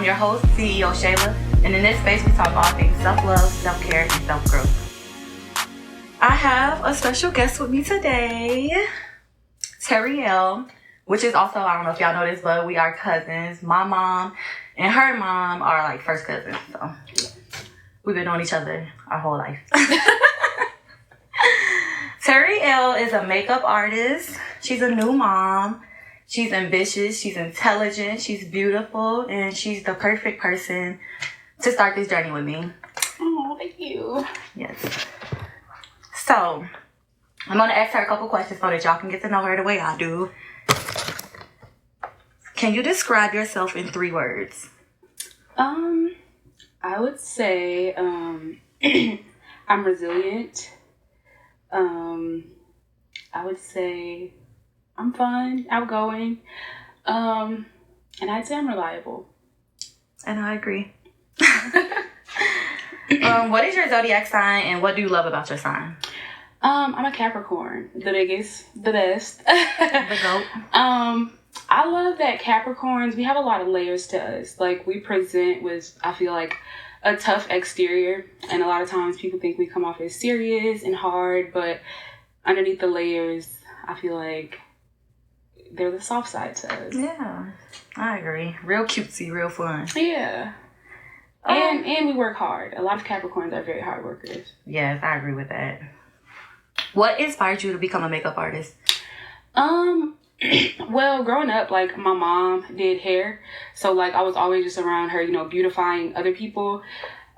your host, CEO Shayla, and in this space we talk all things self-love, self-care, and self-growth. I have a special guest with me today, Terrielle, which is also, I don't know if y'all know this, but we are cousins. My mom and her mom are like first cousins, so we've been knowing each other our whole life. Terrielle is a makeup artist. She's a new mom. She's ambitious. She's intelligent. She's beautiful. And she's the perfect person to start this journey with me. Oh, thank you. Yes. So, I'm going to ask her a couple questions so that y'all can get to know her the way I do. Can you describe yourself in 3 words? I would say I'm resilient. I would say I'm fun, outgoing, and I'd say I'm reliable. And I agree. What is your zodiac sign and what do you love about your sign? I'm a Capricorn, the biggest, the best. The GOAT. I love that Capricorns, we have a lot of layers to us. Like, we present with, I feel like, a tough exterior, and a lot of times people think we come off as serious and hard, but underneath the layers, I feel like they're the soft side to us. Yeah, I agree. Real cutesy, real fun. Yeah. And we work hard. A lot of Capricorns are very hard workers. Yes, I agree with that. What inspired you to become a makeup artist? Well, growing up, like, my mom did hair. So, like, I was always just around her, beautifying other people.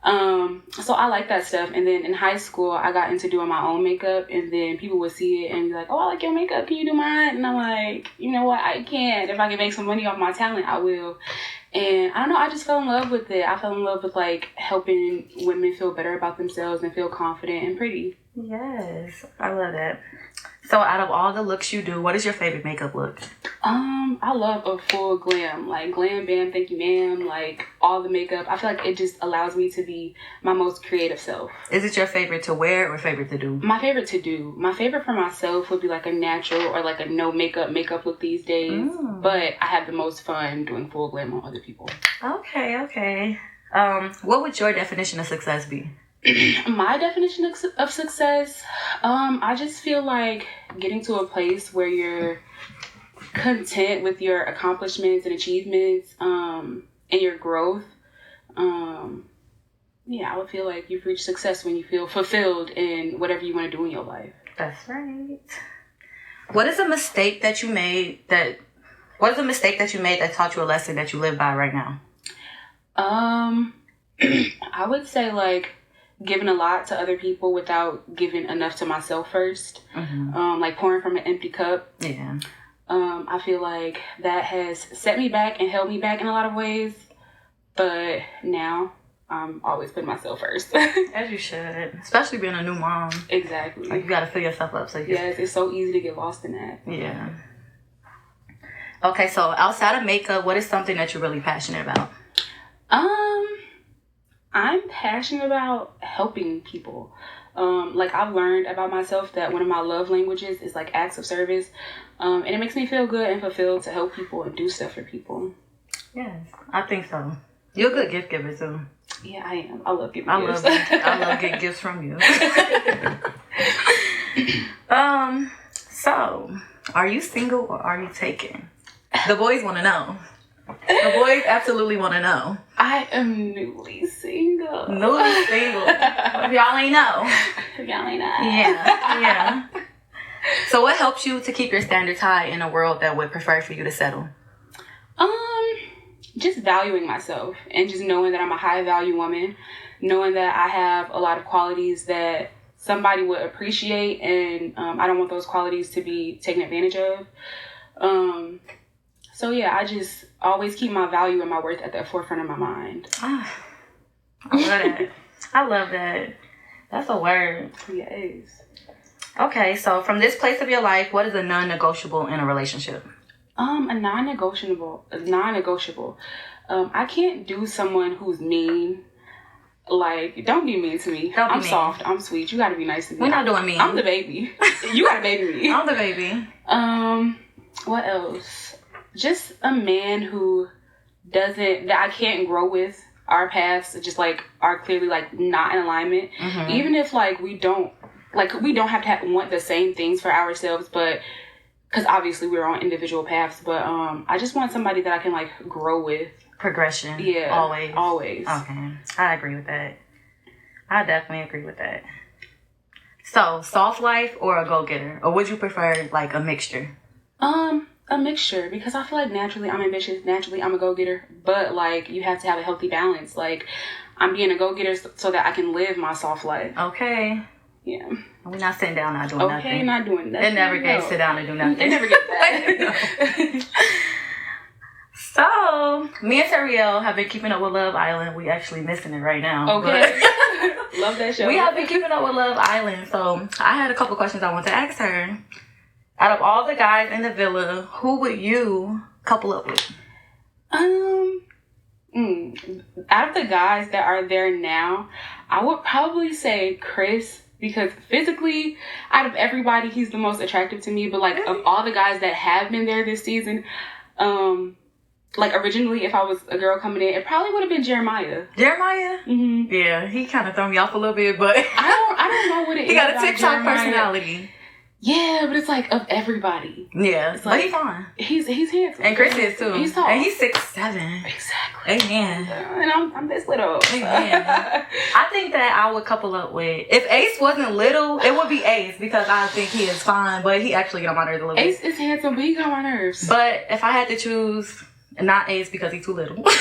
So I like that stuff. And then in high school, I got into doing my own makeup. And then people would see it and be like, oh, I like your makeup. Can you do mine? And I'm like, you know what? I can't. If I can make some money off my talent, I will. And I don't know, I just fell in love with it. I fell in love with, like, helping women feel better about themselves and feel confident and pretty. Yes, I love that. So out of all the looks you do, what is your favorite makeup look? I love a full glam. Like, glam, bam, thank you, ma'am. Like, all the makeup. I feel like it just allows me to be my most creative self. Is it your favorite to wear or favorite to do? My favorite to do. My favorite for myself would be like a natural or like a no makeup look these days. But I have the most fun doing full glam on other people. Okay. What would your definition of success be? My definition of success, I just feel like getting to a place where you're content with your accomplishments and achievements, and your growth. I would feel like you've reached success when you feel fulfilled in whatever you want to do in your life. That's right. What is a mistake that you made that taught you a lesson that you live by right now? I would say, like, giving a lot to other people without giving enough to myself first. Like pouring from an empty cup. Yeah. I feel like that has set me back and held me back in a lot of ways. But now I'm always putting myself first. As you should. Especially being a new mom. Exactly. Like, you gotta fill yourself up. Yes, it's so easy to get lost in that. Yeah. Okay, so outside of makeup, what is something that you're really passionate about? I'm passionate about helping people. Like, I've learned about myself that one of my love languages is, like, acts of service. And it makes me feel good and fulfilled to help people and do stuff for people. Yes, I think so. You're a good gift giver, too. Yeah, I am. I love giving gifts. I love getting gifts from you. So, are you single or are you taken? The boys want to know. The boys absolutely want to know. I am newly single. Newly single. If y'all ain't know. Yeah. So what helps you to keep your standards high in a world that would prefer for you to settle? Just valuing myself and just knowing that I'm a high value woman, knowing that I have a lot of qualities that somebody would appreciate, and I don't want those qualities to be taken advantage of. So yeah, I just always keep my value and my worth at the forefront of my mind. I love that. I love that. That's a word. Yes. Okay, so from this place of your life, what is a non-negotiable in a relationship? A non-negotiable. I can't do someone who's mean. Like, don't be mean to me. I'm soft. I'm sweet. You gotta be nice to me. We're not doing mean. I'm the baby. You gotta baby me. I'm the baby. What else? Just a man who that I can't grow with. Our paths just like are clearly like not in alignment. Even if like we don't have to want the same things for ourselves, but because obviously we're on individual paths. But I just want somebody that I can like grow with. Progression. Yeah. Always. Okay. I agree with that. I definitely agree with that. So, soft life or a go-getter? Or would you prefer, like, a mixture? A mixture. Because I feel like naturally I'm ambitious. Naturally I'm a go-getter. But, like, you have to have a healthy balance. Like, I'm being a go-getter so that I can live my soft life. Okay. Yeah. We're not sitting down, not doing nothing. Okay, not doing nothing. It never gets sit down and do nothing. It never gets that. So, me and Teriel have been keeping up with Love Island. We actually missing it right now. Okay. Love that show. We have been keeping up with Love Island. So, I had a couple questions I want to ask her. Out of all the guys in the villa, who would you couple up with? Out of the guys that are there now, I would probably say Chris. Because physically, out of everybody, he's the most attractive to me. But, like, of all the guys that have been there this season, like, originally, if I was a girl coming in, it probably would have been Jeremiah. Jeremiah? Mm-hmm. Yeah, he kind of threw me off a little bit, but... I don't know what it is. He got a TikTok personality. Yeah, but it's like, of everybody. Yeah, it's but like, he's fine. He's handsome. And Chris is, too. He's tall. And he's 6'7". Exactly. Amen. And I'm this little. Amen. I think that I would couple up with... If Ace wasn't little, it would be Ace, because I think he is fine, but he actually get on my nerves a little bit. Ace is handsome, but he got on my nerves. But if I had to choose... Not Ace because he's too little. But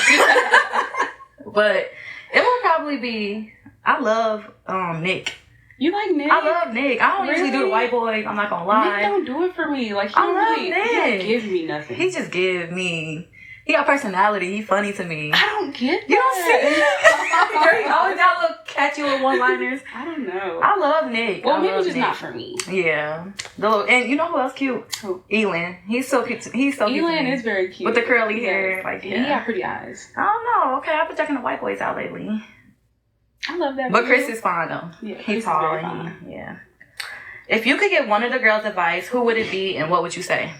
it would probably be... I love Nick. You like Nick? I love Nick. I don't usually do the white boys. I'm not gonna lie. Nick don't do it for me. Like, he Nick. don't give me nothing. He just give me... He got personality. He funny to me. I don't get that. You don't see it? Girl, he always got little catchy little one-liners. I don't know. I love Nick. Well, maybe just not for me. Yeah. And you know who else cute? Who? Elan. He's so cute. He's so cute. Elan is very cute. With the curly hair. Like, yeah. He got pretty eyes. I don't know. Okay, I've been checking the white boys out lately. I love that. But Chris is fine, though. Yeah, he's tall. Yeah. If you could give one of the girls advice, who would it be and what would you say?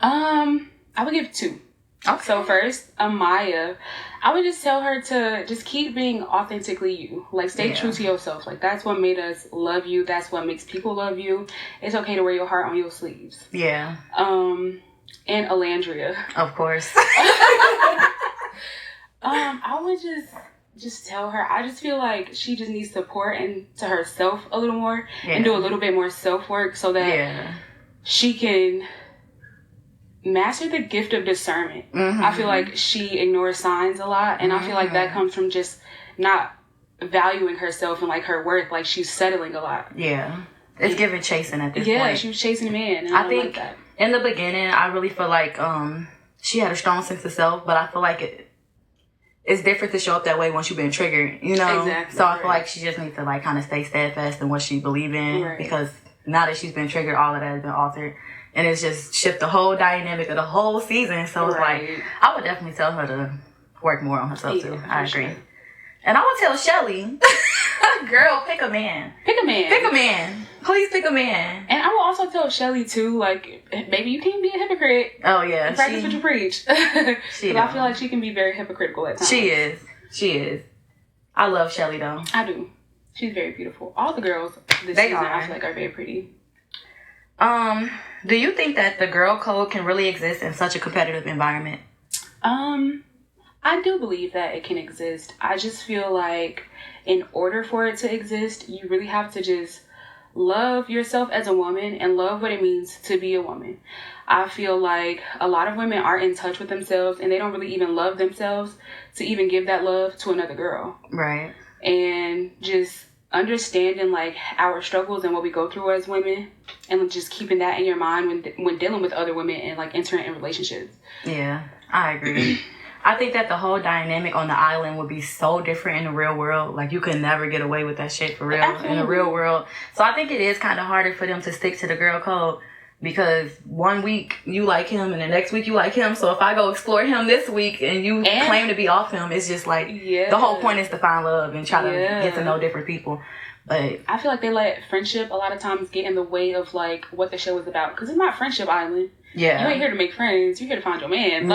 I would give two. Okay. So first, Amaya, I would just tell her to just keep being authentically you. Like, stay true to yourself. Like, that's what made us love you. That's what makes people love you. It's okay to wear your heart on your sleeves. Yeah. And Alandria. Of course. I would just tell her, I just feel like she just needs to pour into herself a little more and do a little bit more self-work so that she can master the gift of discernment. I feel like she ignores signs a lot, and I feel like that comes from just not valuing herself and like her worth. Like, she's settling a lot. Yeah. It's giving chasing at this point. Yeah, she was chasing a man, and I think like that. In the beginning, I really feel like she had a strong sense of self, but I feel like it's different to show up that way once you've been triggered, you know? Exactly. So I feel like she just needs to like kind of stay steadfast in what she believes in, because now that she's been triggered, all of that has been altered. And it's just shift the whole dynamic of the whole season. So it's like, I would definitely tell her to work more on herself too. I agree. Sure. And I would tell Shelly, girl, pick a man. Pick a man. Pick a man. Please pick a man. And I will also tell Shelly too, like, maybe you can't be a hypocrite. Oh yeah. Practice what you preach. Because I feel like she can be very hypocritical at times. She is. I love Shelly though. I do. She's very beautiful. All the girls this season I feel like are very pretty. Do you think that the girl code can really exist in such a competitive environment? I do believe that it can exist. I just feel like in order for it to exist, you really have to just love yourself as a woman and love what it means to be a woman. I feel like a lot of women are in touch with themselves and they don't really even love themselves to even give that love to another girl. Right. And just understanding like our struggles and what we go through as women, and just keeping that in your mind when dealing with other women and like entering in relationships. Yeah, I agree. I think that the whole dynamic on the island would be so different in the real world. Like, you could never get away with that shit for real. Absolutely. In the real world. So I think it is kind of harder for them to stick to the girl code, because one week you like him and the next week you like him. So if I go explore him this week and you claim to be off him, it's just like, the whole point is to find love and try to get to know different people. But I feel like they let friendship a lot of times get in the way of like what the show is about, because it's not Friendship Island. Yeah. You ain't here to make friends. You're here to find your man. No,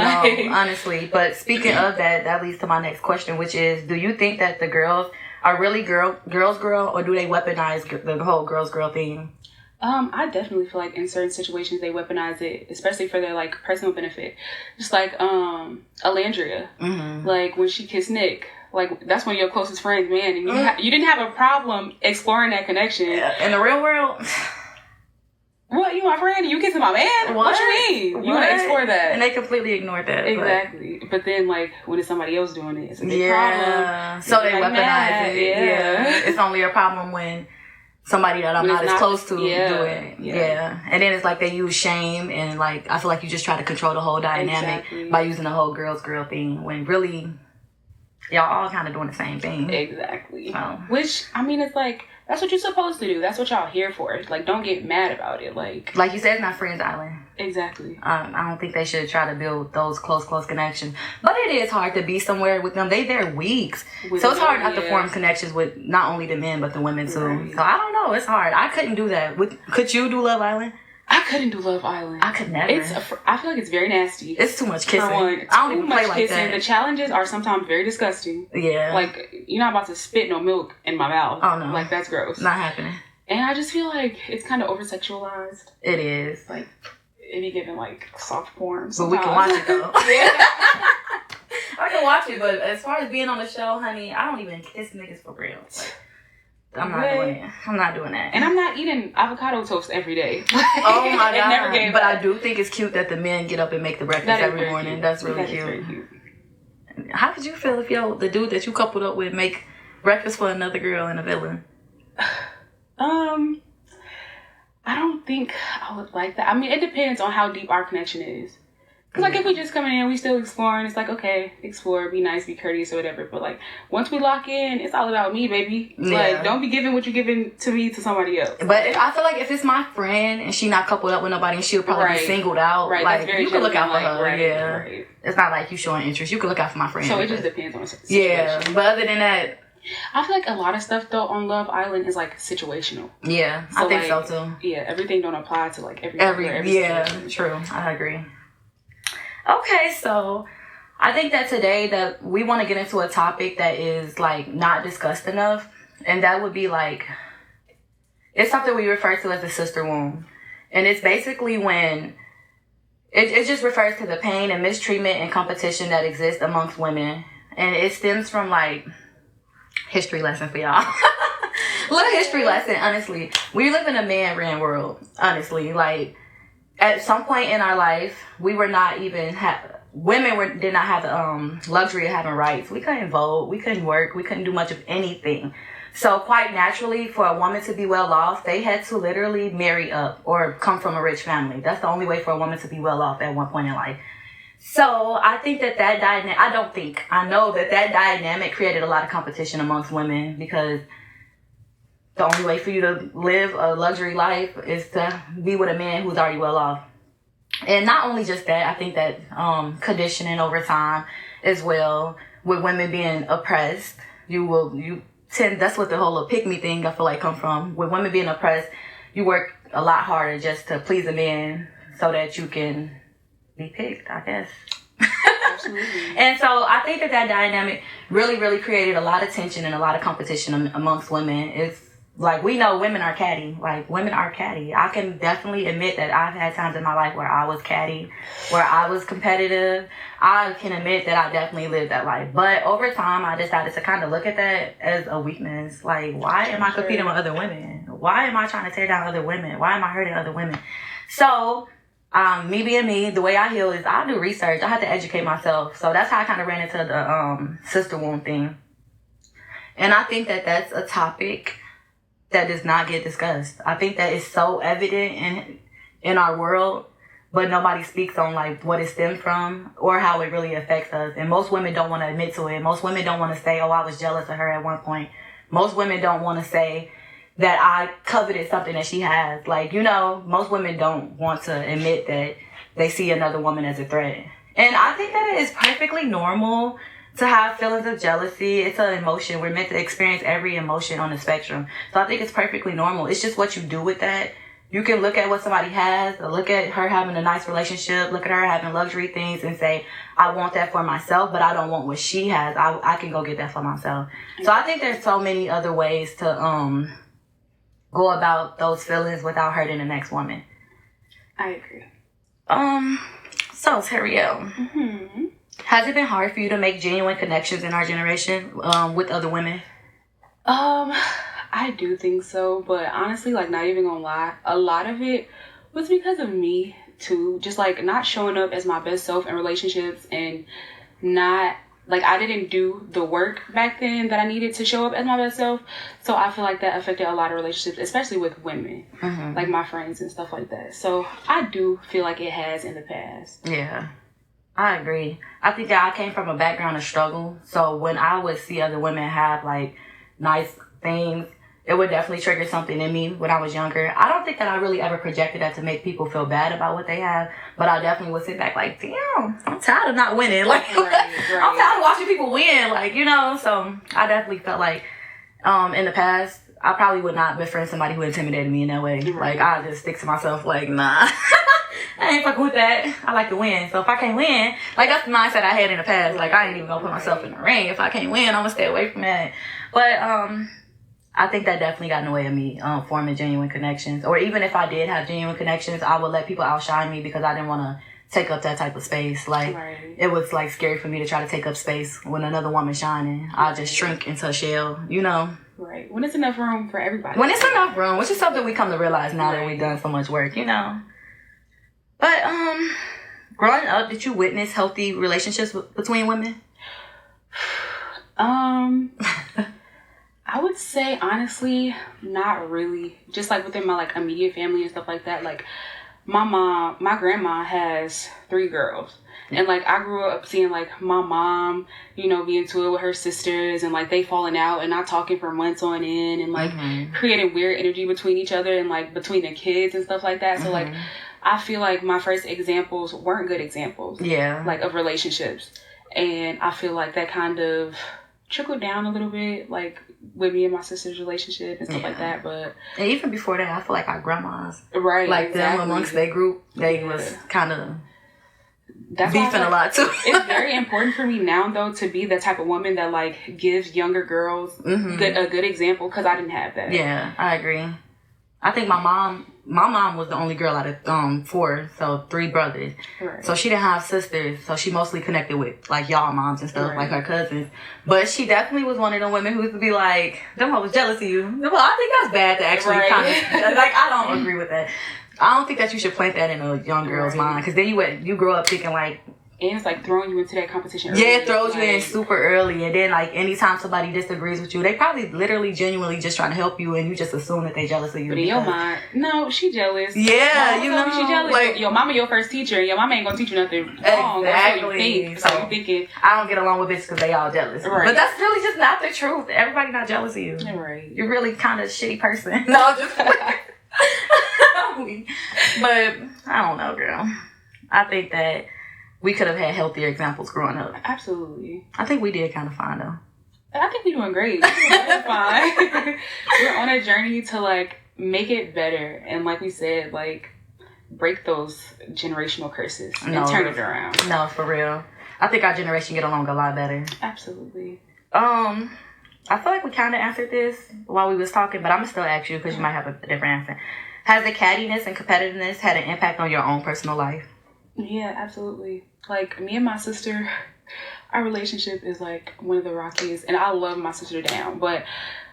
honestly. But speaking of that, that leads to my next question, which is, do you think that the girls are really girls, or do they weaponize the whole girl thing? I definitely feel like in certain situations they weaponize it, especially for their like personal benefit. Just like Alandria, like when she kissed Nick, like that's one of your closest friends, man, and you didn't have a problem exploring that connection. In the real world. What, you my friend and you kissing my man? What you mean? You want to explore that? And they completely ignored that. Exactly. But then, like, when it's somebody else doing it, it's a big problem. So they like, weaponize it. Yeah. It's only a problem when somebody that I'm not as close to do it. Yeah. And then it's like they use shame and, like, I feel like you just try to control the whole dynamic by using the whole girl thing when really y'all all kind of doing the same thing. Exactly. So. Which, I mean, it's like, that's what you're supposed to do. That's what y'all here for. Like, don't get mad about it. Like you said, it's not Friends Island. Exactly. I don't think they should try to build those close connections. But it is hard to be somewhere with them. They there weeks. So it's hard not to form connections with not only the men, but the women too. Right. So I don't know. It's hard. I couldn't do that. Could you do Love Island? I couldn't do Love Island. I could never. I feel like it's very nasty. It's too much kissing. For one, I don't even play like that. The challenges are sometimes very disgusting. Yeah. Like, you're not about to spit no milk in my mouth. Oh, no. Like, that's gross. Not happening. And I just feel like it's kind of over-sexualized. It is. Like, it be giving, like, soft porn sometimes. But we can watch it, though. I can watch it, but as far as being on the show, honey, I don't even kiss niggas for real. Like, I'm not doing it. I'm not doing that. And I'm not eating avocado toast every day. Oh my God. Never gave but up. I do think it's cute that the men get up and make the breakfast every morning. Cute. That's really cute. Very cute. How could you feel if the dude that you coupled up with make breakfast for another girl in a villa? I don't think I would like that. I mean, it depends on how deep our connection is. Because, like, if we just coming in, we still exploring, it's like, okay, explore, be nice, be courteous or whatever. But, like, once we lock in, it's all about me, baby. Yeah. Like, don't be giving what you're giving to me to somebody else. But I feel like if it's my friend and she not coupled up with nobody and she'll probably be singled out, like, you can look out for her. Right. It's not like you showing interest. You can look out for my friend. So it just depends on the situation. Yeah, but other than that, I feel like a lot of stuff, though, on Love Island is, like, situational. Yeah, so I think so, too. Yeah, everything don't apply to, like, every yeah, situation. True. I agree. Okay, so I think that today that we want to get into a topic that is, like, not discussed enough. And that would be, like, it's something we refer to as the sister wound. And it's basically when it just refers to the pain and mistreatment and competition that exists amongst women. And it stems from, like, history lesson for y'all. Little history lesson, honestly. We live in a man-ran world, honestly. Like, at some point in our life, we were not even women did not have the luxury of having rights. We couldn't vote, we couldn't work, we couldn't do much of anything. So quite naturally, for a woman to be well off, they had to literally marry up or come from a rich family. That's the only way for a woman to be well off at one point in life. So I think that dynamic, I know that dynamic created a lot of competition amongst women, because the only way for you to live a luxury life is to be with a man who's already well off. And not only just that, I think that conditioning over time as well, with women being oppressed, that's what the whole pick-me thing I feel like come from. With women being oppressed, you work a lot harder just to please a man so that you can be picked, I guess. Absolutely. And so I think that dynamic really, really created a lot of tension and a lot of competition amongst women. It's like, we know women are catty. Like, women are catty. I can definitely admit that I've had times in my life where I was catty, where I was competitive. I can admit that I definitely lived that life. But over time, I decided to kind of look at that as a weakness. Like, why am I competing with other women? Why am I trying to tear down other women? Why am I hurting other women? So, me being me, the way I heal is I do research. I have to educate myself. So that's how I kind of ran into the sister wound thing. And I think that that's a topic that does not get discussed. I think that it's so evident in our world, but nobody speaks on, like, what it stemmed from or how it really affects us. And most women don't want to admit to it. Most women don't want to say, oh, I was jealous of her at one point. Most women don't want to say that I coveted something that she has. Like, most women don't want to admit that they see another woman as a threat. And I think that it is perfectly normal to have feelings of jealousy. It's an emotion. We're meant to experience every emotion on the spectrum. So I think it's perfectly normal. It's just what you do with that You can look at what somebody has, or look at her having a nice relationship, look at her having luxury things and say, I want that for myself, but I don't want what she has. I can go get that for myself. So I think there's so many other ways to go about those feelings without hurting the next woman. I agree. So Teriel, has it been hard for you to make genuine connections in our generation with other women? I do think so, but honestly, like, not even gonna lie, a lot of it was because of me too. Just like not showing up as my best self in relationships, and not like I didn't do the work back then that I needed to show up as my best self. So I feel like that affected a lot of relationships, especially with women, like my friends and stuff like that. So I do feel like it has in the past. Yeah, I agree. I think that I came from a background of struggle. So when I would see other women have like nice things, it would definitely trigger something in me when I was younger. I don't think that I really ever projected that to make people feel bad about what they have, but I definitely would sit back like, damn, I'm tired of not winning. Like, right. I'm tired of watching people win. Like, you know, so I definitely felt like in the past, I probably would not befriend somebody who intimidated me in that way. Right. Like, I just stick to myself like, nah. I ain't fucking with that. I like to win. So if I can't win, like that's the mindset I had in the past. Like I ain't even gonna put myself in the ring. If I can't win, I'm gonna stay away from that. But I think that definitely got in the way of me forming genuine connections. Or even if I did have genuine connections, I would let people outshine me because I didn't want to take up that type of space. Like it was like scary for me to try to take up space when another woman's shining. I'll just shrink into a shell, you know. Right. When it's enough room for everybody. When it's enough room, which is something we come to realize now that we've done so much work, you know. But growing up, did you witness healthy relationships between women? I would say honestly, not really. Just like within my like immediate family and stuff like that. Like my grandma has 3 girls. And like I grew up seeing like my mom, you know, be into it with her sisters and like they falling out and not talking for months on end and like creating weird energy between each other and like between the kids and stuff like that. So like I feel like my first examples weren't good examples. Yeah. Like of relationships. And I feel like that kind of trickled down a little bit, like with me and my sister's relationship and stuff like that. But and even before that, I feel like our grandmas, right, like them amongst their group, they was kind of beefing a lot too. It's very important for me now though to be the type of woman that like gives younger girls a good example, because I didn't have that. Yeah, I agree. I think my mom was the only girl out of 4, so 3 brothers. Right. So she didn't have sisters, so she mostly connected with like y'all moms and stuff, like her cousins. But she definitely was one of them women who used to be like, them hoes jealous of you. Well, I think that's bad to actually kind of, like, I don't agree with that. I don't think that you should plant that in a young girl's mind, because then you grow up thinking like, and it's like throwing you into that competition early. Yeah, it throws you in super early. And then like anytime somebody disagrees with you, they probably literally genuinely just trying to help you, and you just assume that they jealous of you. But in your mind, no, she jealous. Yeah, no, you know, she jealous. like, your mama your first teacher, and your mama ain't gonna teach you nothing wrong. That's what you think. So you thinking, I don't get along with bitches because they all jealous. Right. But that's really just not the truth. Everybody not jealous of you. Right. You're really kind of a shitty person. No, just but I don't know, girl. I think that we could have had healthier examples growing up. Absolutely. I think we did kind of fine though. I think we're doing great. We're fine. We're on a journey to like make it better, and like we said, like break those generational curses and turn it around. No, for real. I think our generation get along a lot better. Absolutely. I feel like we kind of answered this while we was talking, but I'm gonna still ask you because you might have a different answer. Has the cattiness and competitiveness had an impact on your own personal life? Yeah, absolutely. Like me and my sister, our relationship is like one of the rockiest, and I love my sister down. But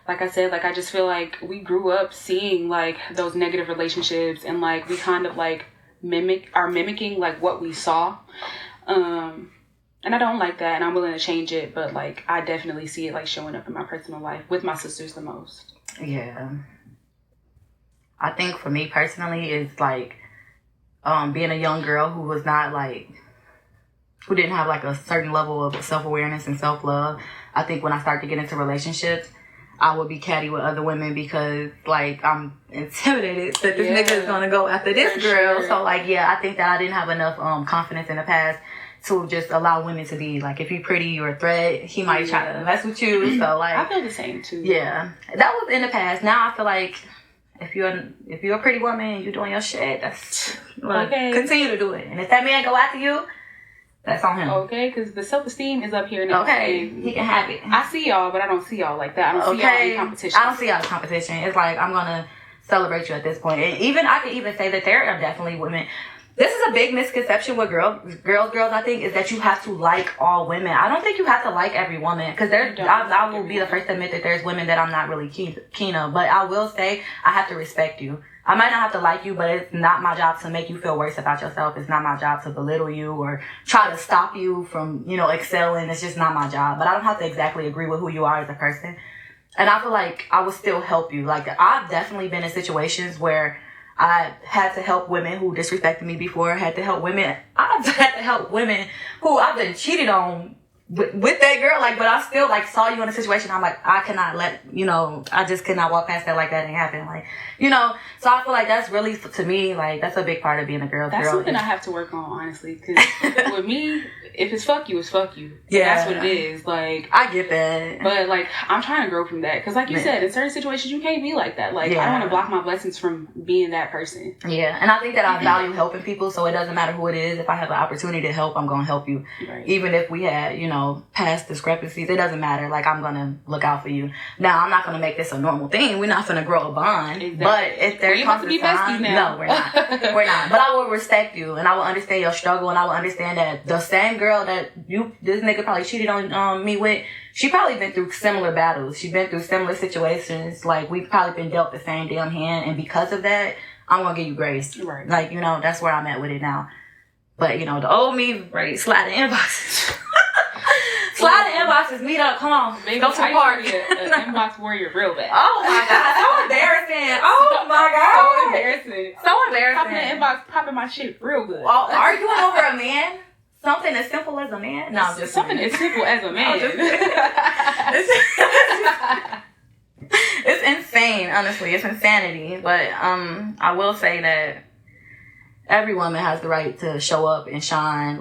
like I said, like I just feel like we grew up seeing like those negative relationships, and like we kind of like mimicking like what we saw. And I don't like that, and I'm willing to change it, but like I definitely see it like showing up in my personal life with my sisters the most. Yeah. I think for me personally, it's like being a young girl who was not like, who didn't have like a certain level of self-awareness and self-love. I think when I started to get into relationships, I would be catty with other women because like I'm intimidated that this nigga is gonna go after this girl. Sure. So like, yeah, I think that I didn't have enough confidence in the past to just allow women to be like, if you're pretty, you're a threat. He might try to mess with you. So like, I feel the same too. Yeah, that was in the past. Now I feel like, If you're a pretty woman and you're doing your shit, that's okay. Continue to do it. And if that man go after you, that's on him. Okay, because the self-esteem is up here now. Okay, he can have it. I see y'all, but I don't see y'all like that. I don't see y'all in competition. I don't see y'all in competition. It's like, I'm going to celebrate you at this point. And I could even say that there are definitely women. This is a big misconception with girls, I think, is that you have to like all women. I don't think you have to like every woman. Because I will be the first to admit that there's women that I'm not really keen on. But I will say, I have to respect you. I might not have to like you, but it's not my job to make you feel worse about yourself. It's not my job to belittle you or try to stop you from, excelling. It's just not my job. But I don't have to exactly agree with who you are as a person. And I feel like I will still help you. Like, I've definitely been in situations where I had to help women who disrespected me before. I've had to help women who I've been cheated on with that girl, but I still, saw you in a situation. I'm like, I cannot let, I just could not walk past that like that didn't happen. So I feel like that's really, to me, that's a big part of being a girl. That's something I have to work on, honestly. Because with me, if it's fuck you, it's fuck you. Yeah. That's what it is. I get that. But, I'm trying to grow from that. Because, like you said, in certain situations, you can't be like that. I don't want to block my blessings from being that person. Yeah. And I think that I value helping people. So it doesn't matter who it is. If I have an opportunity to help, I'm going to help you. Right. Even if we had, past discrepancies, it doesn't matter. I'm going to look out for you. Now, I'm not going to make this a normal thing. We're not going to grow a bond. Exactly. But if there comes a time, now. no, we're not. We're not. But I will respect you, and I will understand your struggle, and I will understand that the same girl that this nigga probably cheated on me with, she probably been through similar battles. She been through similar situations. We've probably been dealt the same damn hand, and because of that, I'm going to give you grace. Right. That's where I'm at with it now. But, the old me, right, slide the inboxes. Slide the inboxes, meet up, come on. Baby, go to the park. An inbox warrior real bad. Oh my God, so embarrassing. Oh my God. So embarrassing. So embarrassing. Popping the inbox, popping my shit real good. Oh, arguing over a man? Something as simple as a man? No, I'm just something as simple as a man. It's insane, honestly. It's insanity. But I will say that every woman has the right to show up and shine.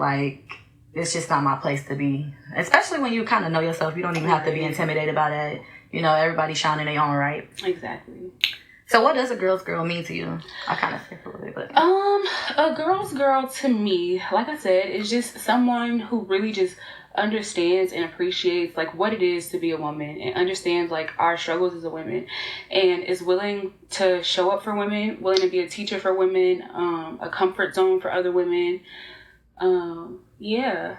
It's just not my place to be. Especially when you kind of know yourself. You don't even have to be intimidated by that. Everybody's shining their own right. Exactly. So what does a girl's girl mean to you? I kind of skipped a little bit, but... A girl's girl to me, like I said, is just someone who really just understands and appreciates what it is to be a woman and understands our struggles as a woman and is willing to show up for women, willing to be a teacher for women, a comfort zone for other women. Yeah.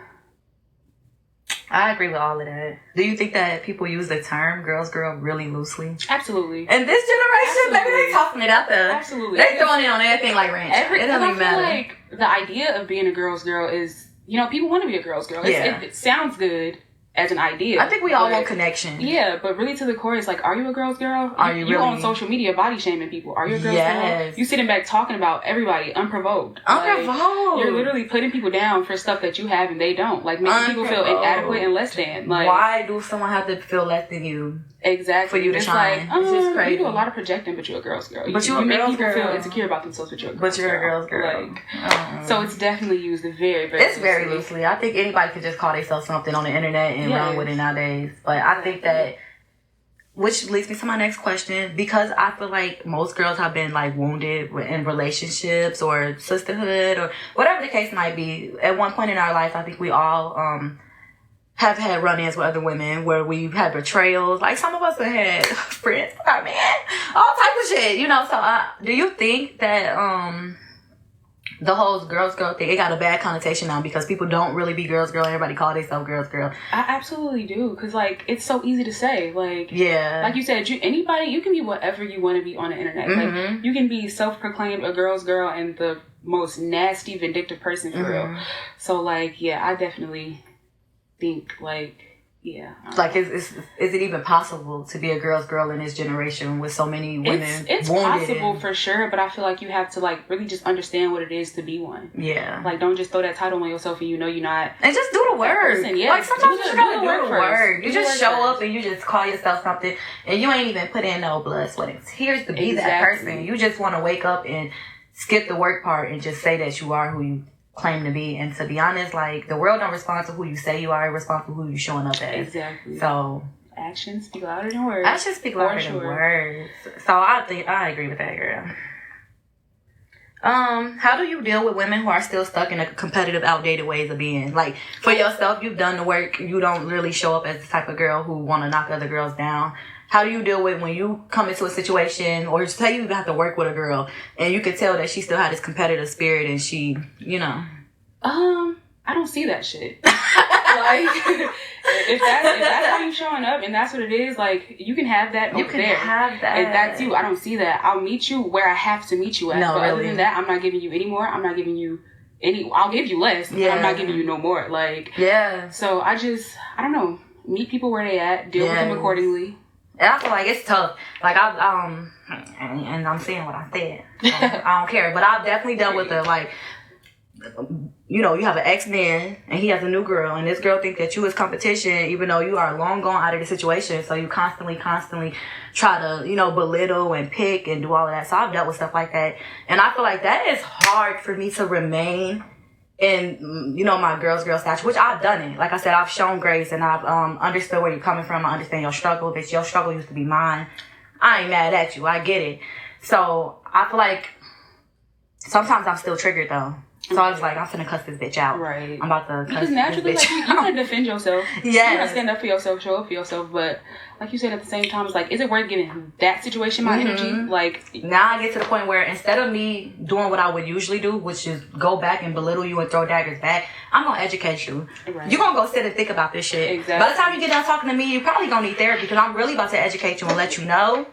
I agree with all of that. Do you think that people use the term girl's girl really loosely? Absolutely. In this generation, maybe they tossing it out there. Absolutely. They throwing it on everything like ranch. It doesn't even matter. The idea of being a girl's girl is, people want to be a girl's girl. It sounds good as an idea. I think we all want connection. Yeah, but really to the core, it's are you a girl's girl? Are you really? on social media body shaming people. Are you a girl's girl? You sitting back talking about everybody unprovoked. You're literally putting people down for stuff that you have and they don't. Making people feel inadequate and less than. Why do someone have to feel less than you? Exactly. For you to shine. It's just crazy. You do a lot of projecting, but you're a girl's girl. You make people feel insecure about themselves, but you're a girl's girl. But you're a girl's girl. So it's definitely used very, very It's very loosely. I think anybody could just call themselves something on the internet and run with it nowadays. But I think that, which leads me to my next question, because I feel like most girls have been wounded in relationships or sisterhood or whatever the case might be. At one point in our life, I think we all have had run-ins with other women where we've had betrayals. Some of us have had friends, all type of shit, So do you think that the whole girls girl thing, it got a bad connotation now because people don't really be girls girl. Everybody call themselves girls girl. I absolutely do, because it's so easy to say. Yeah, like you said, you can be whatever you want to be on the internet. Mm-hmm. You can be self-proclaimed a girl's girl and the most nasty, vindictive person for real. So yeah, I definitely think is it even possible to be a girl's girl in this generation with so many women? It's possible for sure, but I feel like you have to really just understand what it is to be one. Yeah. Don't just throw that title on yourself and you're not. And just do the work. Yeah. Sometimes you just gotta do the work. You just show up and you just call yourself something and you ain't even put in no blood, sweat, and tears to be that person. You just want to wake up and skip the work part and just say that you are who you claim to be. And to be honest, the world don't respond to who you say you are, it responds to who you showing up as. Exactly. So Actions speak louder than words. Actions speak louder than words. So I agree with that, girl. How do you deal with women who are still stuck in a competitive, outdated ways of being? Like, for yourself, you've done the work. You don't really show up as the type of girl who want to knock other girls down. How do you deal with when you come into a situation, or say you have to work with a girl, and you can tell that she still had this competitive spirit, and she, you know? I don't see that shit. Like, if that's how you showing up and that's what it is, like, you can have that over there. You can have that. If that's you, I don't see that. I'll meet you where I have to meet you at. No, but really. Other than that, I'm not giving you any more. I'm not giving you any. I'll give you less, but I'm not giving you no more. Like, yeah. So I don't know. Meet people where they at. Deal with them accordingly. And I feel like it's tough. Like, and I'm saying what I said. I don't care. But I've definitely dealt with the, like, you know, you have an ex-man and he has a new girl, and this girl think that you is competition even though you are long gone out of the situation. So you constantly try to, you know, belittle and pick and do all of that. So I've dealt with stuff like that. And I feel like that is hard for me to remain in, you know, my girl stature, which I've done it. Like I said, I've shown grace and I've understood where you're coming from. I understand your struggle. Bitch, your struggle used to be mine. I ain't mad at you. I get it. So I feel like sometimes I'm still triggered though. So I was like, I'm finna cuss this bitch out. Right. I'm about to cuss because naturally, this bitch like, you want to defend yourself. Yeah. You want to stand up for yourself, show up for yourself. But like you said, at the same time, it's like, is it worth giving that situation my energy? Like, now I get to the point where instead of me doing what I would usually do, which is go back and belittle you and throw daggers back, I'm going to educate you. Right. You're going to go sit and think about this shit. Exactly. By the time you get done talking to me, you probably going to need therapy because I'm really about to educate you and let you know.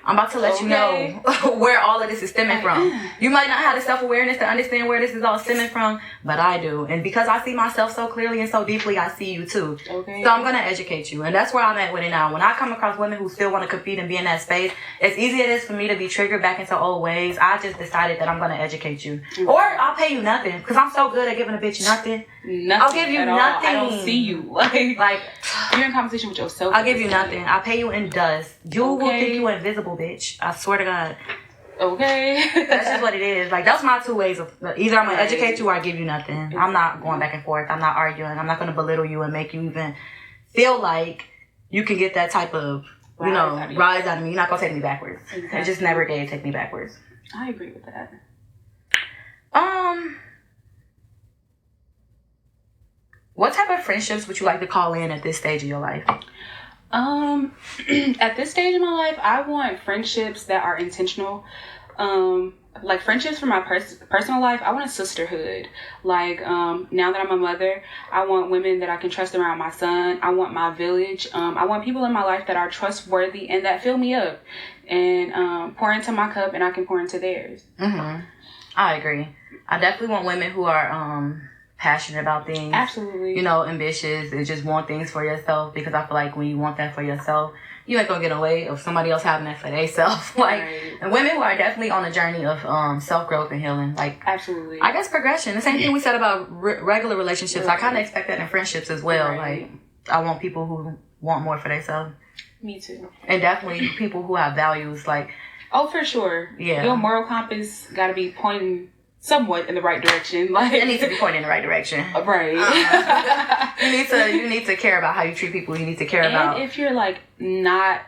I'm about to let you know where all of this is stemming from. You might not have the self-awareness to understand where this is all stemming from, but I do. And because I see myself so clearly and so deeply, I see you too. Okay. So I'm going to educate you. And that's where I'm at with it now. When I come across women who still want to compete and be in that space, as easy it is for me to be triggered back into old ways, I just decided that I'm going to educate you. Mm-hmm. Or I'll pay you nothing because I'm so good at giving a bitch nothing. I'll give you nothing. I don't see you. Like you're in competition with yourself. I'll give you nothing. I'll pay you in dust. You will think you invisible, bitch. I swear to God. Okay. That's just what it is. Like, that's my two ways of, either I'm going to educate you or I give you nothing. Exactly. I'm not going back and forth. I'm not arguing. I'm not going to belittle you and make you even feel like you can get that type of, rise out of me. You're not going to take me backwards. Exactly. I just never did take me backwards. I agree with that. What type of friendships would you like to call in at this stage of your life? At this stage of my life, I want friendships that are intentional. Like friendships for my personal life, I want a sisterhood. Like, now that I'm a mother, I want women that I can trust around my son. I want my village. I want people in my life that are trustworthy and that fill me up and pour into my cup and I can pour into theirs. Mm-hmm. I agree. I definitely want women who are passionate about things. Absolutely. Ambitious and just want things for yourself, because I feel like when you want that for yourself, you ain't gonna get away of somebody else having that for themselves. Like, right. And women who are definitely on a journey of self-growth and healing. Like, absolutely. I guess progression. The same thing we said about regular relationships. Right. I kind of expect that in friendships as well. Right. Like, I want people who want more for themselves. Me too. And definitely people who have values. Like, oh, for sure. Yeah. Your moral compass got to be pointing somewhat in the right direction. Like, it needs to be pointing in the right direction. Right. You need to care about how you treat people. You need to care about. And if you're like not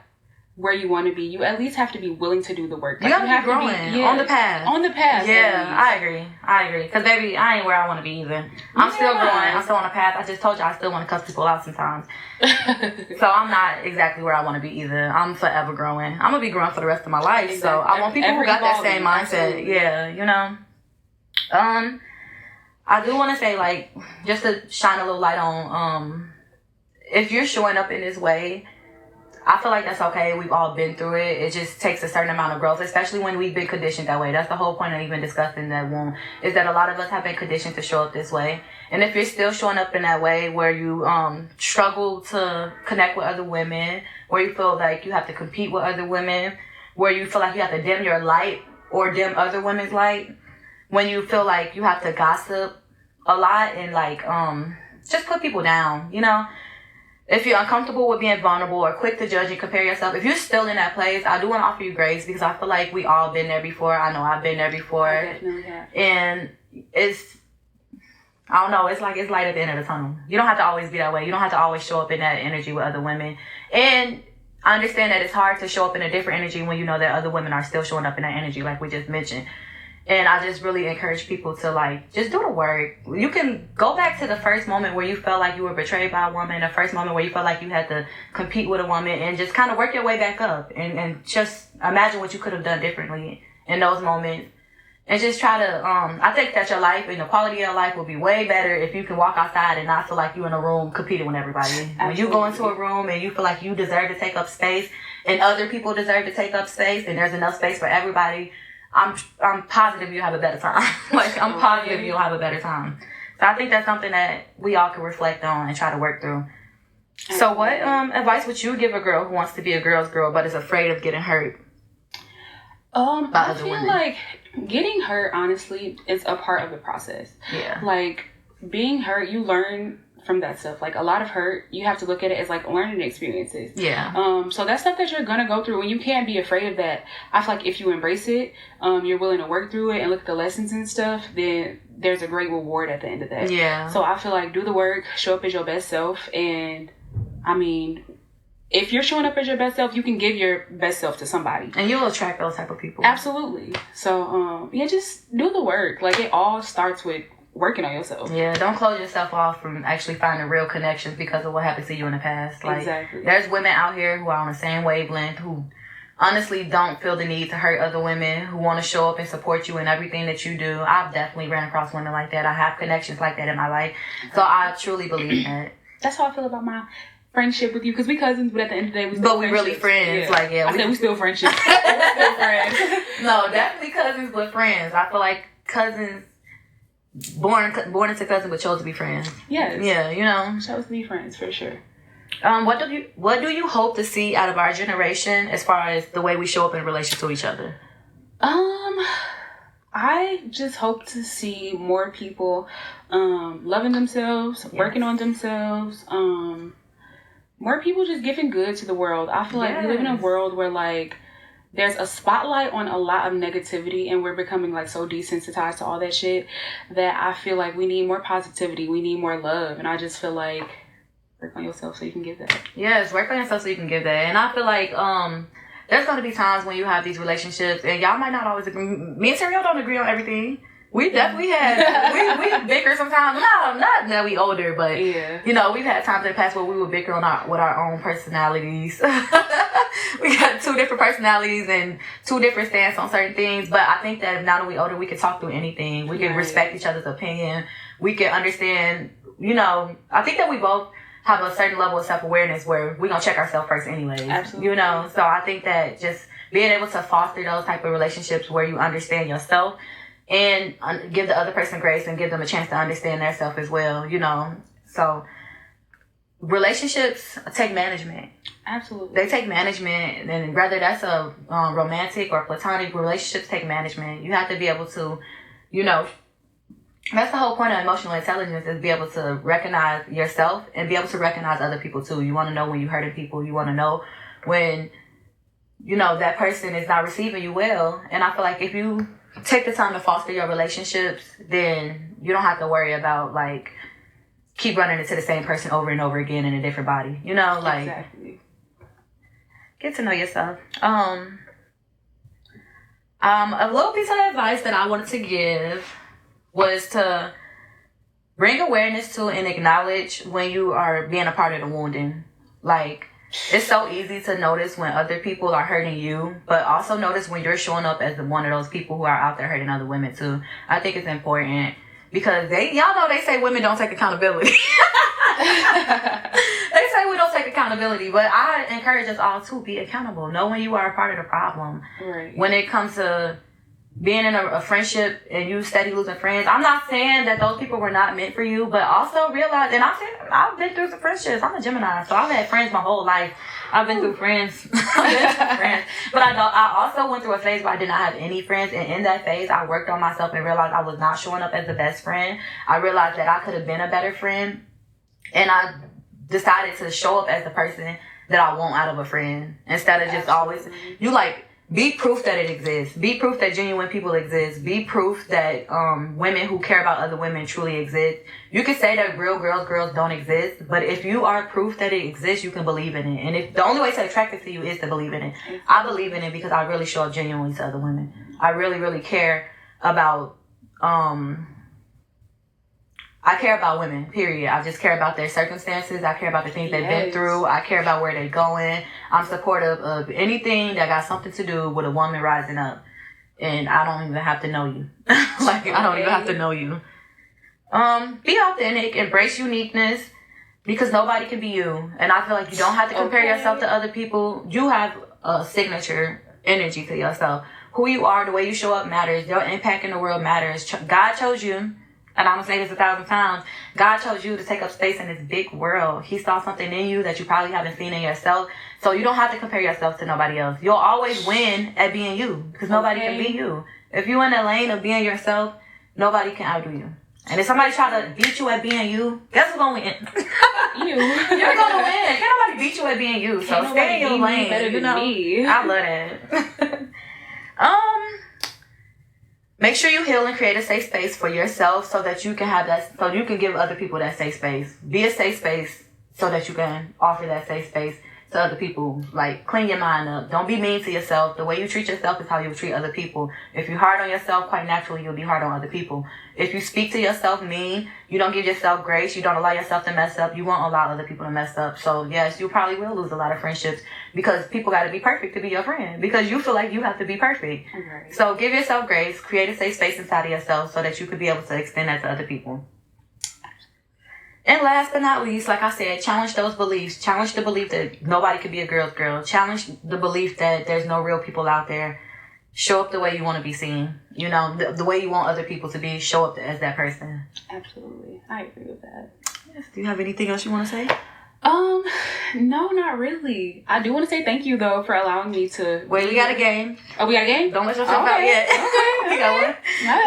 where you want to be, you at least have to be willing to do the work. Like, you have to be growing on the path. On the path. Yeah, I agree. Because baby, I ain't where I want to be either. I'm still growing. I'm still on the path. I just told you I still want to cuss people out sometimes. So I'm not exactly where I want to be either. I'm forever growing. I'm gonna be growing for the rest of my life. Exactly. So I want people who got that same mindset. Absolutely. Yeah, I do want to say, like, just to shine a little light on, if you're showing up in this way, I feel like that's okay. We've all been through it. It just takes a certain amount of growth, especially when we've been conditioned that way. That's the whole point of even discussing that one, is that a lot of us have been conditioned to show up this way. And if you're still showing up in that way where you struggle to connect with other women, where you feel like you have to compete with other women, where you feel like you have to dim your light or dim other women's light, when you feel like you have to gossip a lot and like just put people down, if you're uncomfortable with being vulnerable or quick to judge and compare yourself, if you're still in that place, I do want to offer you grace, because I feel like we all been there before. I know I've been there before. I definitely have. And I don't know. It's like it's light at the end of the tunnel. You don't have to always be that way. You don't have to always show up in that energy with other women. And I understand that it's hard to show up in a different energy when you know that other women are still showing up in that energy, like we just mentioned. And I just really encourage people to like just do the work. You can go back to the first moment where you felt like you were betrayed by a woman, the first moment where you felt like you had to compete with a woman, and just kind of work your way back up and just imagine what you could have done differently in those moments. And just try to, I think that your life and the quality of your life will be way better if you can walk outside and not feel like you're in a room competing with everybody. Absolutely. When you go into a room and you feel like you deserve to take up space and other people deserve to take up space and there's enough space for everybody, I'm positive you'll have a better time. Like, I'm positive you'll have a better time. So I think that's something that we all can reflect on and try to work through. So what advice would you give a girl who wants to be a girl's girl but is afraid of getting hurt? I feel like getting hurt, honestly, is a part of the process. Yeah. Like, being hurt, you learn from that stuff. Like, a lot of hurt, you have to look at it as, like, learning experiences. Yeah. So that's stuff that you're gonna go through, and you can't be afraid of that. I feel like if you embrace it, you're willing to work through it and look at the lessons and stuff, then there's a great reward at the end of that. Yeah. So I feel like do the work, show up as your best self, and, I mean, if you're showing up as your best self, you can give your best self to somebody. And you'll attract those type of people. Absolutely. So, yeah, just do the work. Like, it all starts with working on yourself. Yeah, don't close yourself off from actually finding real connections because of what happened to you in the past. Like, exactly. There's women out here who are on the same wavelength, who honestly don't feel the need to hurt other women, who want to show up and support you in everything that you do. I've definitely ran across women like that. I have connections like that in my life. So I truly believe that. That's how I feel about my friendship with you, because we cousins, but at the end of the day, we really friends. Yeah. Like, yeah, I said we still friendships. We're still friends. No, definitely cousins, but friends. I feel like cousins, born into cousins, but chose to be friends. Yes. Yeah, you know, chose to be friends for sure. What do you hope to see out of our generation as far as the way we show up in relation to each other? I just hope to see more people loving themselves, working on themselves. More people just giving good to the world. I feel like we live in a world where, like, there's a spotlight on a lot of negativity, and we're becoming, like, so desensitized to all that shit that I feel like we need more positivity. We need more love. And I just feel like work on yourself so you can give that. Yes, work on yourself so you can give that. And I feel like there's going to be times when you have these relationships and y'all might not always agree. Me and Terry don't agree on everything. We definitely had, we bicker sometimes. Not that we older, but, you know, we've had times in the past where we would bicker with our own personalities. We got two different personalities and two different stances on certain things. But I think that now that we older, we can talk through anything. We can respect each other's opinion. We can understand, you know, I think that we both have a certain level of self-awareness where we're going to check ourselves first anyways. Absolutely. You know, so I think that just being able to foster those type of relationships where you understand yourself and give the other person grace and give them a chance to understand their self as well, you know. So relationships take management. Absolutely. They take management, and whether that's a romantic or platonic, relationships take management. You have to be able to, you know, that's the whole point of emotional intelligence, is be able to recognize yourself and be able to recognize other people too. You want to know when you're hurting people. You want to know when, you know, that person is not receiving you well. And I feel like if you take the time to foster your relationships, then you don't have to worry about, like, keep running into the same person over and over again in a different body. You know, like, exactly. Get to know yourself. A little piece of advice that I wanted to give was to bring awareness to and acknowledge when you are being a part of the wounding. Like, it's so easy to notice when other people are hurting you, but also notice when you're showing up as one of those people who are out there hurting other women too. I think it's important because y'all know they say women don't take accountability. They say we don't take accountability, but I encourage us all to be accountable. Know when you are a part of the problem. Right. When it comes to being in a friendship and you steady losing friends, I'm not saying that those people were not meant for you, but also realize, and I've been through some friendships. I'm a Gemini, so I've had friends my whole life. I've been through friends. But I also went through a phase where I did not have any friends, and in that phase, I worked on myself and realized I was not showing up as the best friend. I realized that I could have been a better friend, and I decided to show up as the person that I want out of a friend instead of just always, Be proof that it exists. Be proof that genuine people exist. Be proof that women who care about other women truly exist. You can say that real girls don't exist, but if you are proof that it exists, you can believe in it. And if the only way to attract it to you is to believe in it. I believe in it because I really show up genuinely to other women. I really care about I care about women, period. I just care about their circumstances. I care about the things they've been through. I care about where they're going. I'm supportive of anything that got something to do with a woman rising up. And I don't even have to know you. I don't even have to know you. Be authentic, embrace uniqueness, because nobody can be you. And I feel like you don't have to compare yourself to other people. You have a signature energy to yourself. Who you are, the way you show up matters. Your impact in the world matters. God chose you. And I'm going to say this 1,000 times. God chose you to take up space in this big world. He saw something in you that you probably haven't seen in yourself. So you don't have to compare yourself to nobody else. You'll always win at being you. Because nobody can be you. If you're in the lane of being yourself, nobody can outdo you. And if somebody try to beat you at being you, guess who's going to win? You. You're going to win. Can't nobody beat you at being you. So stay in your lane. Better than me. I love that. Make sure you heal and create a safe space for yourself so that you can have that, so you can give other people that safe space. Be a safe space so that you can offer that safe space to other people. Like, clean your mind up. Don't be mean to yourself. The way you treat yourself is how you treat other people. If you're hard on yourself, quite naturally, you'll be hard on other people. If you speak to yourself mean, you don't give yourself grace, you don't allow yourself to mess up, you won't allow other people to mess up. So, yes, you probably will lose a lot of friendships because people got to be perfect to be your friend because you feel like you have to be perfect. Okay. So, give yourself grace, create a safe space inside of yourself so that you could be able to extend that to other people. And last but not least, like I said, challenge those beliefs. Challenge the belief that nobody could be a girl's girl. Challenge the belief that there's no real people out there. Show up the way you want to be seen. You know, the way you want other people to be. Show up as that person. Absolutely. I agree with that. Yes. Do you have anything else you want to say? No, not really. I do want to say thank you though for allowing me to. Wait, we got a game. Oh, we got a game? Don't let yourself out yet. Okay. We got one.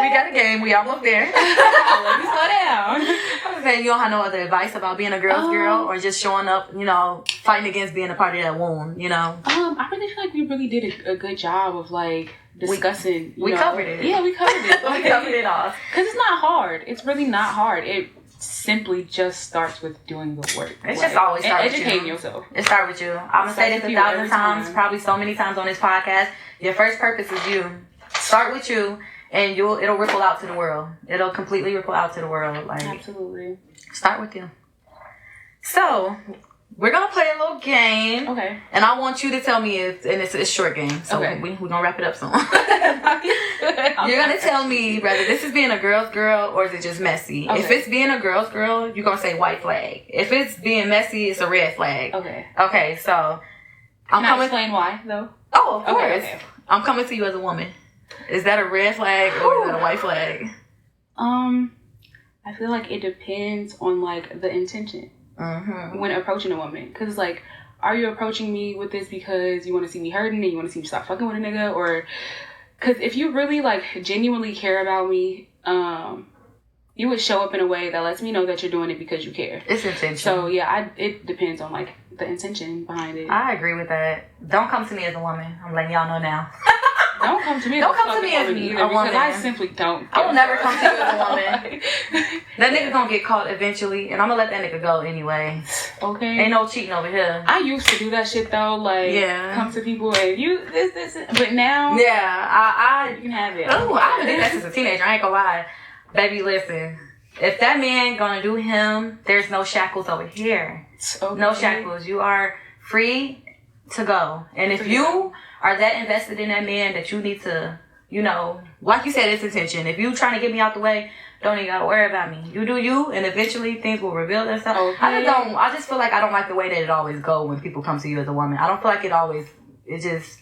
We got a game. We almost there. Let me slow down. I'm saying you don't have no other advice about being a girl's girl or just showing up, you know, fighting against being a part of that wound, you know? I really feel like we really did a good job of like discussing. We covered it. Yeah, we covered it. We covered it all. Because it's not hard. It's really not hard. It simply just starts with doing the work. It's just always start with you. Educating yourself. It starts with you. I'm going to say this 1,000 times, probably so many times on this podcast. Your first purpose is you. Start with you, and it'll ripple out to the world. It'll completely ripple out to the world. Like, absolutely. Start with you. So, we're going to play a little game. Okay. And I want you to tell me if, and it's a short game, so we're going to wrap it up soon. You're going to tell me whether this is being a girl's girl or is it just messy. Okay. If it's being a girl's girl, you're going to say white flag. If it's being messy, it's a red flag. Okay. Okay, so Can I explain why, though? Oh, of course. Okay. I'm coming to you as a woman. Is that a red flag or is that a white flag? I feel like it depends on like the intention when approaching a woman. Because like, are you approaching me with this because you want to see me hurting and you want to see me stop fucking with a nigga? Or because if you really like genuinely care about me, you would show up in a way that lets me know that you're doing it because you care. It's intention. So yeah, it depends on like the intention behind it. I agree with that. Don't come to me as a woman. I'm letting y'all know now. Don't come to me. Don't come to me as either, a woman. Because I simply don't. I will never come to you as a woman. That nigga gonna get caught eventually, and I'm gonna let that nigga go anyway. Okay. Ain't no cheating over here. I used to do that shit though, like come to people and you this, but now you can have it. Oh, I haven't did that since a teenager. I ain't gonna lie, baby. Listen, if that man gonna do him, there's no shackles over here. Okay. No shackles. You are free to go, and if you are that invested in that man that you need to, you know, like you said, it's intention. If you trying to get me out the way, don't even gotta worry about me. You do you, and eventually things will reveal themselves. Okay. I just feel like I don't like the way that it always go when people come to you as a woman. I don't feel like it just.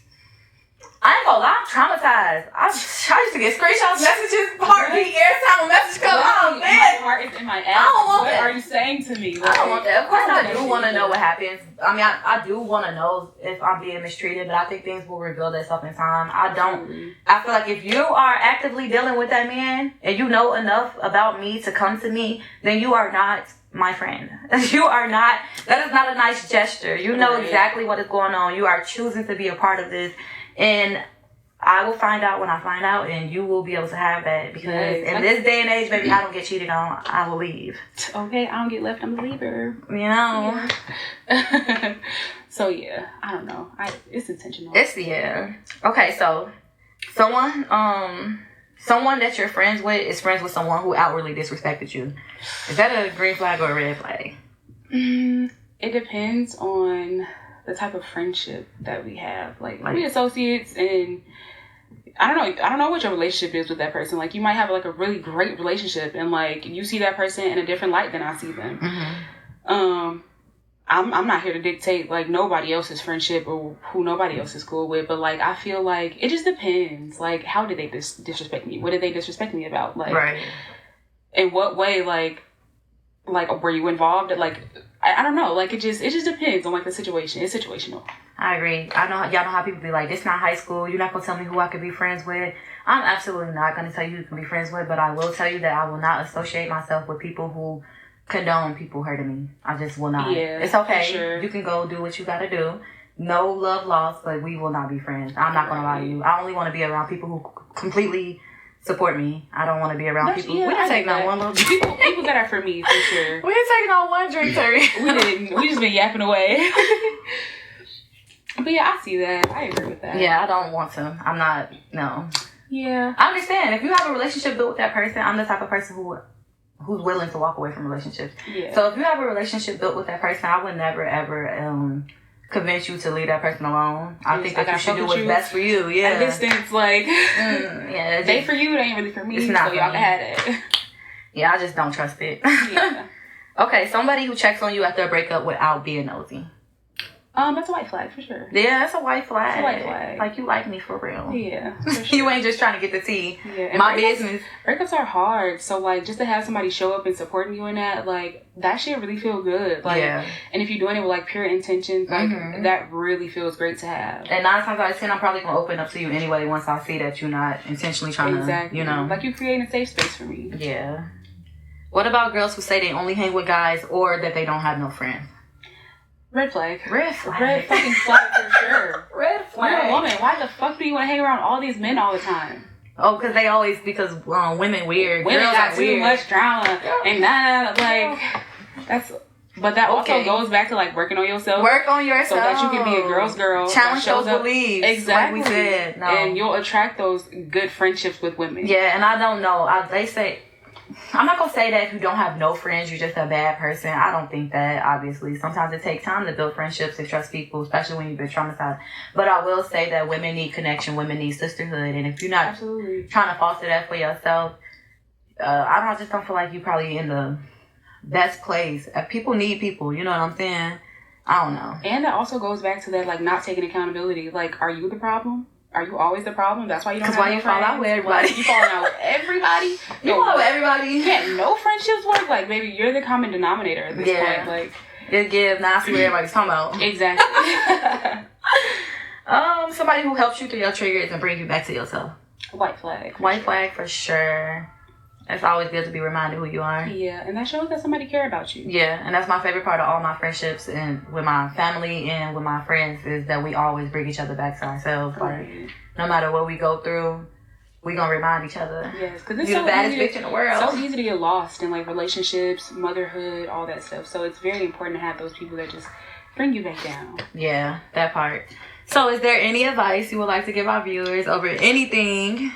I ain't gonna lie, I'm traumatized. I used to get screenshots, messages, heartbeat every time a message comes. Oh man, my heart is in my ass. I don't want what that. Are you saying to me? Like, I don't want that. Of course, I do want to know what happens. I mean, I do want to know if I'm being mistreated, but I think things will reveal themselves in time. I feel like if you are actively dealing with that man and you know enough about me to come to me, then you are not my friend. You are not. That is not a nice gesture. You know exactly what is going on. You are choosing to be a part of this. And I will find out when I find out, and you will be able to have that. Because in this day and age, baby, I don't get cheated on. I will leave. Okay, I don't get left. I'm a leaver. You know? Yeah. So, yeah. I don't know. It's intentional. Okay, so someone that you're friends with is friends with someone who outwardly disrespected you. Is that a green flag or a red flag? It depends on the type of friendship that we have. Like we associates, and I don't know what your relationship is with that person. Like, you might have like a really great relationship, and like you see that person in a different light than I see them. Mm-hmm. I'm not here to dictate like nobody else's friendship or who nobody else is cool with, but like I feel like it just depends. Like, how did they disrespect me? What did they disrespect me about? Like, right. In what way? Like were you involved? Like, I don't know. Like, it just depends on like the situation. It's situational. I agree. I know y'all know how people be like, this not high school. You're not gonna tell me who I could be friends with. I'm absolutely not gonna tell you who you can be friends with, but I will tell you that I will not associate myself with people who condone people hurting me. I just will not. Yeah, it's okay. Sure. You can go do what you gotta do. No love lost, but we will not be friends. I'm not gonna lie to you. I only want to be around people who completely support me. I don't want to be around people. Yeah, we didn't take not one little people that are for me, for sure. We didn't take not one drink, Terry. We didn't. We just been yapping away. But yeah, I see that. I agree with that. Yeah, I don't want to. I'm not. No. Yeah. I understand. If you have a relationship built with that person, I'm the type of person who's willing to walk away from relationships. Yeah. So if you have a relationship built with that person, I would never ever convince you to leave that person alone. I think that you should do what's best for you. Yeah. At distance, like, yeah, they for you, it ain't really for me. It's not so y'all can have it. Yeah, I just don't trust it. Yeah. Okay, somebody who checks on you after a breakup without being nosy. That's a white flag for sure. Yeah, that's a white flag. It's a white flag. Like, you like me for real. Yeah. For sure. You ain't just trying to get the tea. Yeah. My business. Breakups are hard. So, like, just to have somebody show up and supporting you in that, like, that shit really feel good. Like, yeah. And if you're doing it with, like, pure intentions, like, that really feels great to have. And 9 times out of 10, I'm probably going to open up to you anyway once I see that you're not intentionally trying to, you know. Like, you creating a safe space for me. Yeah. What about girls who say they only hang with guys or that they don't have no friends? Red flag. Red flag. Red fucking flag for sure. Red flag. You're a woman. Why the fuck do you want to hang around all these men all the time? Oh, because women weird. Women Girls got are too weird. much drama. And like, that's... But that also goes back to, like, working on yourself. Work on yourself. So that you can be a girl's girl. Challenge those beliefs. Exactly. Like we said. No. And you'll attract those good friendships with women. Yeah, and I don't know. They say... I'm not going to say that if you don't have no friends, you're just a bad person. I don't think that, obviously. Sometimes it takes time to build friendships and trust people, especially when you've been traumatized. But I will say that women need connection. Women need sisterhood. And if you're not trying to foster that for yourself, I just don't feel like you're probably in the best place. People need people. You know what I'm saying? I don't know. And that also goes back to that, like, not taking accountability. Like, are you the problem? Are you always the problem? That's why you don't have no friends. Because why you fall out with everybody. You falling out with everybody? You fall out with everybody. Can't no friendships work? Like, baby, you're the common denominator at this point. Like, now I see what everybody's talking about. Exactly. Somebody who helps you through your triggers and brings you back to yourself. White flag. White flag for sure. It's always good to be reminded who you are. Yeah, and that shows that somebody care about you. Yeah, and that's my favorite part of all my friendships and with my family and with my friends is that we always bring each other back to ourselves. Like, no matter what we go through, we gonna remind each other. Yes, because it's you're the baddest bitch in the world. It's so easy to get lost in, like, relationships, motherhood, all that stuff. So it's very important to have those people that just bring you back down. Yeah, that part. So is there any advice you would like to give our viewers over anything?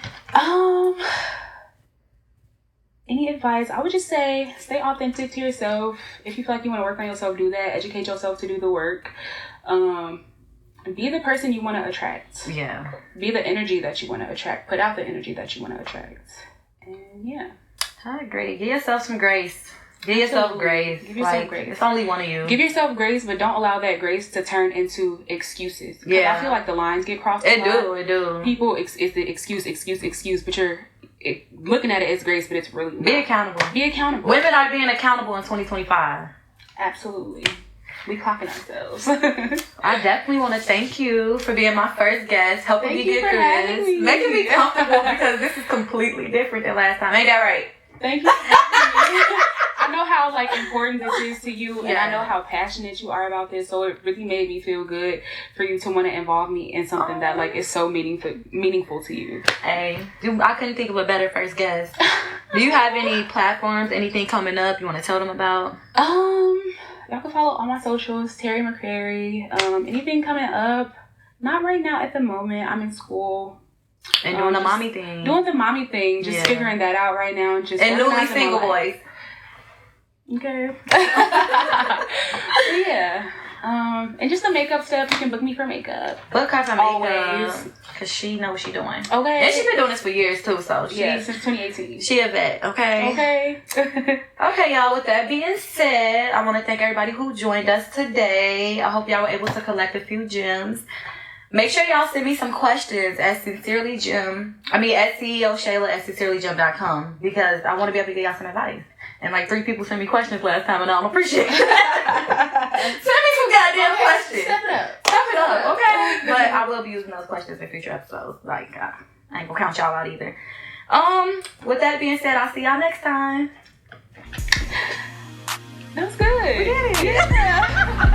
Any advice? I would just say stay authentic to yourself. If you feel like you want to work on yourself, do that. Educate yourself to do the work. Be the person you want to attract. Yeah. Be the energy that you want to attract. Put out the energy that you want to attract. And yeah. I agree. Give yourself some grace. Give yourself grace. Give yourself grace. It's only one of you. Give yourself grace, but don't allow that grace to turn into excuses. Yeah. I feel like the lines get crossed. It do. People, it's the excuse, but you're looking at it as grace, but it's really not. Be accountable. Be accountable. Women are being accountable in 2025. Absolutely. We clocking ourselves. I definitely want to thank you for being my first guest, helping me get through this, making me comfortable because this is completely different than last time. Ain't that right? Thank you for having me. I I know how like important this is to you, and I know how passionate you are about this. So it really made me feel good for you to want to involve me in something that like is so meaningful to you. Hey, I couldn't think of a better first guest. Do you have any platforms, anything coming up you want to tell them about? Y'all can follow all my socials, Terry McCrary. Anything coming up? Not right now at the moment. I'm in school. And doing the mommy thing. Doing the mommy thing. Just figuring that out right now. Just and newly single boys. Okay. Yeah. And just the makeup stuff. You can book me for makeup. Book her for makeup. Always. Because she knows what she's doing. Okay. And she's been doing this for years too, so since 2018. She a vet, okay? Okay, y'all, with that being said, I want to thank everybody who joined us today. I hope y'all were able to collect a few gems. Make sure y'all send me some questions at CEO Shayla at sincerelygem.com because I want to be able to get y'all some advice. And like 3 people sent me questions last time and I don't appreciate it. Send me some goddamn questions. Step it up, okay? But I will be using those questions in future episodes. Like, I ain't gonna count y'all out either. With that being said, I'll see y'all next time. That was good. We did it. Yeah.